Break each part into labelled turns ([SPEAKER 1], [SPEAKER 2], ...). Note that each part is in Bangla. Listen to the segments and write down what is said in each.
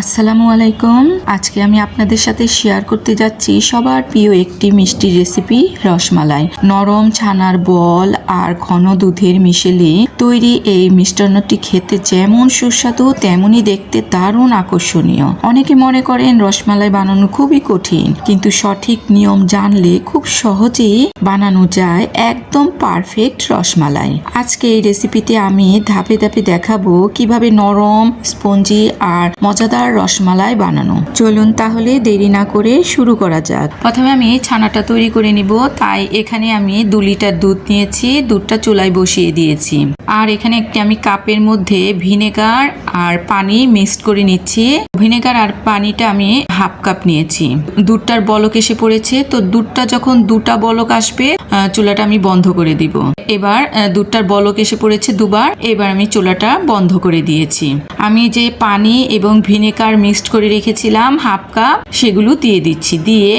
[SPEAKER 1] আসসালামু আলাইকুম। আজকে আমি আপনাদের সাথে শেয়ার করতে যাচ্ছি সবার প্রিয় একটি মিষ্টি রেসিপি, রসমালাই। নরম ছানার বল আর ঘন দুধের মিশেলে তৈরি এই মিষ্টান্নটি খেতে যেমন সুস্বাদু তেমনই দেখতে দারুণ আকর্ষণীয়। অনেকে মনে করেন রসমালাই বানানো খুবই কঠিন, কিন্তু সঠিক নিয়ম জানলে খুব সহজেই বানানো যায় একদম পারফেক্ট রসমালাই। আজকে এই রেসিপিতে আমি ধাপে ধাপে দেখাবো কিভাবে নরম, স্পঞ্জি আর মজাদার রসমালাই বানানো। চলুন তাহলে দেরি না করে শুরু করা যাক। প্রথমে আমি ছানাটা তৈরি করে নিব, তাই এখানে আমি 2 লিটার দুধ নিয়েছি। দুধটা চুলায় বসিয়ে দিয়েছি। আর এখানে একটি আমি কাপের মধ্যে ভিনেগার আর পানি মিক্সড করে নিচ্ছি। ভিনেগার আর পানিটা আমি হাফ কাপ নিয়েছি। দুধটার বলক এসে পড়েছে, তো দুধটা যখন 2টা বলক আসবে চুলাটা আমি বন্ধ করে দিব। এবার দুধটার বলক এসে পড়েছে 2বার। এবার আমি চুলাটা বন্ধ করে দিয়েছি। আমি যে পানি এবং ভিনেগার মিক্সড করে রেখেছিলাম হাফ কাপ, সেগুলো দিয়ে দিচ্ছি। দিয়ে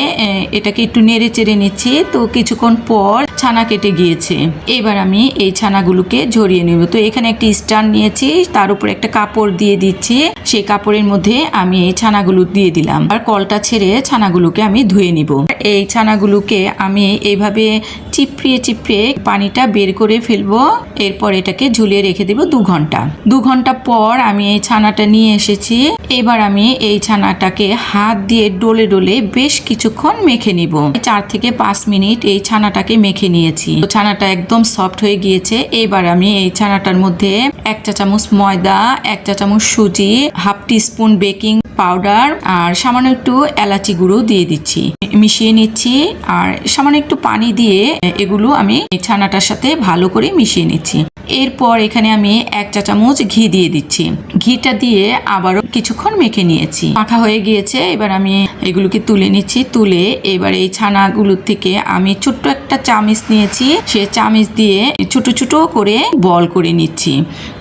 [SPEAKER 1] এটাকে একটু নেড়ে চেড়ে নিচ্ছি। তো কিছুক্ষণ পর ছানা কেটে গিয়েছে। এবার আমি এই ছানাগুলোকে ঝরিয়ে নেব। তো এখানে একটি স্ট্যান্ড নিয়েছি, তার উপর একটা কাপড় দিয়ে দিচ্ছি। সেই কাপড়ের মধ্যে আমি এই ছানাগুলো দিয়ে দিলাম। আর কলটা ছেড়ে ছানাগুলোকে আমি ধুয়ে নিব। এই ছানাগুলোকে আমি এইভাবে চিপড়িয়ে চিপড়িয়ে পানিটা বের করে ফেলবো। এরপর এটাকে ঝুলিয়ে রেখে দেব 2 ঘন্টা। 2 ঘন্টা পর আমি এই ছানাটা নিয়ে এসেছি। এবার আমি এই ছানাটাকে হাত দিয়ে ডলে ডলে বেশ কিছুক্ষণ মেখে নিব। 4 থেকে 5 মিনিট এই ছানাটাকে মেখে নিয়েছি। তো ছানাটা একদম সফট হয়ে গিয়েছে। এবার আমি এই ছানাটার মধ্যে 1 চা চামচ ময়দা, 1 চা চামচ সুজি, হাফ টিস্পুন বেকিং পাউডার আর সামান্য একটু এলাচি গুঁড়ো দিয়ে দিচ্ছি। মিশিয়ে নিচ্ছি। আর সামান্য একটু পানি দিয়ে এগুলো আমি ছানাটার সাথে ভালো করে মিশিয়ে নিচ্ছি। এরপর এখানে আমি 1 চা চামচ ঘি দিয়ে দিচ্ছি। ঘিটা দিয়ে আবারও কিছুক্ষণ মেখে নিয়েছি। মাখা হয়ে গিয়েছে। এবার আমি এগুলোকে তুলে নিচ্ছি। তুলে এবার এই ছানাগুলোর থেকে আমি ছোট্ট একটা চামচ নিয়েছি। সে চামচ দিয়ে ছোট ছোট করে বল করে নিচ্ছি।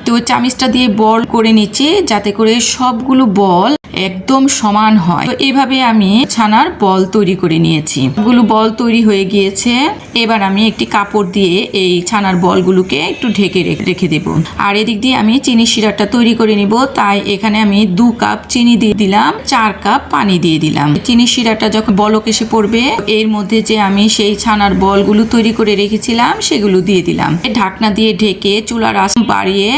[SPEAKER 1] তো চামচটা দিয়ে বল করে নিচ্ছি যাতে করে সবগুলো বল একদম সমান হয়। তো এইভাবে আমি ছানার বল তৈরি করে নিয়েছি। সবগুলো বল তৈরি হয়ে গিয়েছে। এবার আমি একটি কাপড় দিয়ে এই ছানার বলগুলোকে একটু ঢেকে রেখে দেব। আর এদিক দিয়ে আমি চিনি সিরাপটা তৈরি করে নিব। তাই এখানে আমি 2 কাপ চিনি দিয়ে দিলাম, 4 কাপ পানি দিয়ে দিলাম। চিনি সিরাপটা যখন বলক এসে পড়বে, এর মধ্যে যে আমি সেই ছানার বলগুলো তৈরি করে রেখেছিলাম সেগুলো দিয়ে দিলাম। ঢাকনা দিয়ে ঢেকে চুলার আঁচ বাড়িয়ে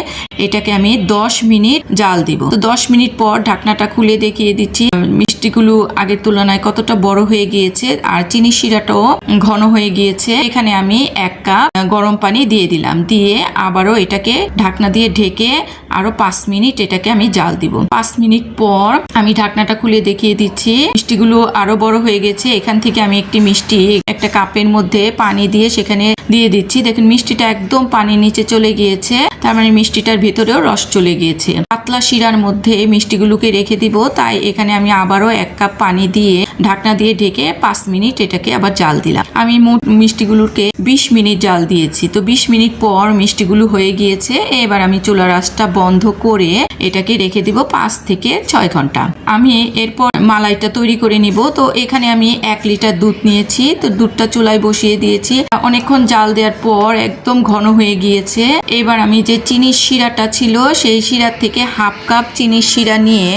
[SPEAKER 1] এটাকে আমি 10 মিনিট জাল দিব। তো 10 মিনিট পর ঢাকনাটা খুলে দেখিয়ে দিচ্ছি মিষ্টিগুলো আগের তুলনায় কতটা বড় হয়ে গিয়েছে আর চিনি শিরাটাও ঘন হয়ে গিয়েছে। এখানে আমি 1 কাপ গরম পানি দিয়ে দিলাম। দিয়ে আবারও এটাকে ঢাকনা দিয়ে ঢেকে আরো 5 মিনিট এটাকে আমি জাল দিব। 5 মিনিট পর আমি ঢাকনাটা খুলে দেখিয়ে দিচ্ছি মিষ্টিগুলো আরো বড় হয়ে গেছে। এখান থেকে আমি একটি মিষ্টি একটা কাপের মধ্যে পানি দিয়ে সেখানে দিয়ে দিচ্ছি। দেখুন মিষ্টিটা একদম পানির নিচে চলে গিয়েছে, তার মানে মিষ্টিটার ভিতরেও রস চলে গিয়েছে। পাতলা শিরার মধ্যে মিষ্টিগুলোকে রেখে দিব। তাই এখানে আমি আবারও 1 কাপ পানি দিয়ে ঢাকনা দিয়ে ঢেকে 5 মিনিট এটাকে আবার জাল দিলাম। আমি মোট মিষ্টিগুলোকে 20 মিনিট জাল দিয়েছি। তো 20 মিনিট পর মিষ্টিগুলো হয়ে গিয়েছে। এবার আমি চুলার আঁচটা বন্ধ করে এটাকে রেখে দিব 5 থেকে 6 ঘন্টা। আমি এরপর মালাইটা তৈরি করে নিব। তো এখানে আমি 1 লিটার দুধ নিয়েছি। তো দুধটা চুলায় বসিয়ে দিয়েছি। অনেকক্ষণ জাল দেওয়ার পর একদম ঘন হয়ে গিয়েছে। এবার আমি যে চিনির শিরাটা ছিল সেই শিরার থেকে হাফ কাপ চিনির শিরা নিয়ে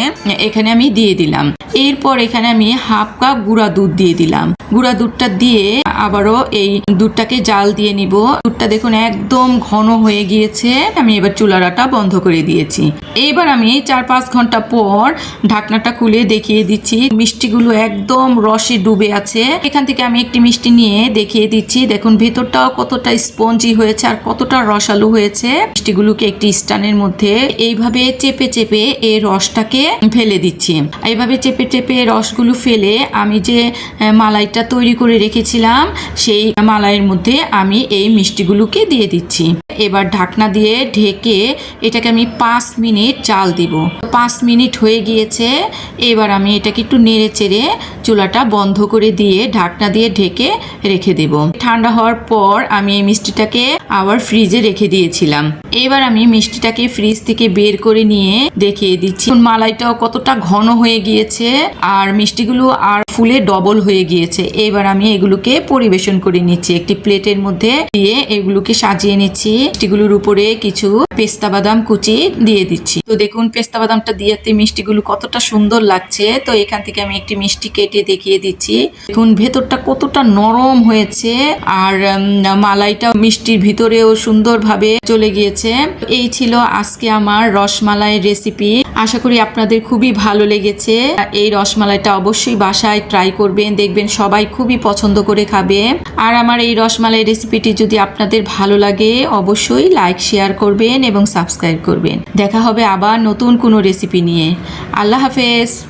[SPEAKER 1] এখানে আমি দিয়ে দিলাম। এরপর এখানে আমি হাফ কাপ গুঁড়া দুধ দিয়ে দিলাম। গুঁড়া দুধটা দিয়ে আবারও এই দুধটাকে জাল দিয়ে নিব। দুধটা দেখুন একদম ঘন হয়ে গিয়েছে। আমি এবার চুলাটা বন্ধ করে দিয়েছি। এবার আমি 4-5 ঘন্টা পর ঢাকনাটা খুলে দেখিয়ে দিচ্ছি মিষ্টিগুলো একদম রসে ডুবে আছে। এখান থেকে আমি একটি মিষ্টি নিয়ে দেখিয়ে দিচ্ছি। দেখুন ভেতরটাও কতটা স্পঞ্জি হয়েছে আর কতটা রসালো হয়েছে। মিষ্টিগুলোকে একটি স্ট্যান্ডের মধ্যে এইভাবে চেপে চেপে এই রসটাকে ফেলে দিচ্ছি। এইভাবে চেপে চেপে রসগুলো ফেলে আমি যে মালাইটা তৈরি করে রেখেছিলাম সেই মালাইয়ের মধ্যে আমি এই মিষ্টিগুলোকে দিয়ে দিচ্ছি। এবার ঢাকনা দিয়ে ঢেকে এটাকে আমি 5 মিনিট জাল দিব। 5 মিনিট হয়ে গিয়েছে। এবার আমি এটাকে একটু নেড়ে চেড়ে চুলাটা বন্ধ করে দিয়ে ঢাকনা দিয়ে ঢেকে রেখে দেব। ঠান্ডা হওয়ার পর আমি এই মিষ্টিটাকে আবার ফ্রিজে রেখে দিয়েছিলাম। এবার আমি মিষ্টিটাকে ফ্রিজ থেকে বের করে নিয়ে দেখিয়ে দিচ্ছি মালাইটাও কতটা ঘন হয়ে গিয়েছে আর মিষ্টিগুলো আর ফুলে ডবল হয়ে গিয়েছে। এবার আমি এগুলোকে পরিবেশন করে নিচ্ছি একটি প্লেটের মধ্যে দিয়ে, এগুলোকে সাজিয়ে নিচ্ছি। মিষ্টিগুলোর উপরে কিছু পেস্তা বাদাম কুচি দিয়ে দিচ্ছি। তো দেখুন পেস্তা বাদামটা দিয়েতে মিষ্টিগুলো কতটা সুন্দর লাগছে। তো এখান থেকে আমি একটি মিষ্টি কেটে দেখিয়ে দিচ্ছি। দেখুন ভেতরটা কতটা নরম হয়েছে আর মালাইটা মিষ্টির ভিতরেও সুন্দরভাবে চলে গিয়েছে। এই ছিল আজকে আমার রসমালাইয়ের রেসিপি। আশা করি আপনাদের খুবই ভালো লেগেছে। এই রসমালাইটা অবশ্যই বাসায় ট্রাই করবেন, দেখবেন সবাই খুবই পছন্দ করে খাবে। আর আমার এই রসমালাই রেসিপিটি যদি আপনাদের ভালো লাগে অবশ্যই লাইক শেয়ার করবেন এবং সাবস্ক্রাইব করবেন। দেখা হবে আবার নতুন কোনো রেসিপি নিয়ে। আল্লাহ হাফেজ।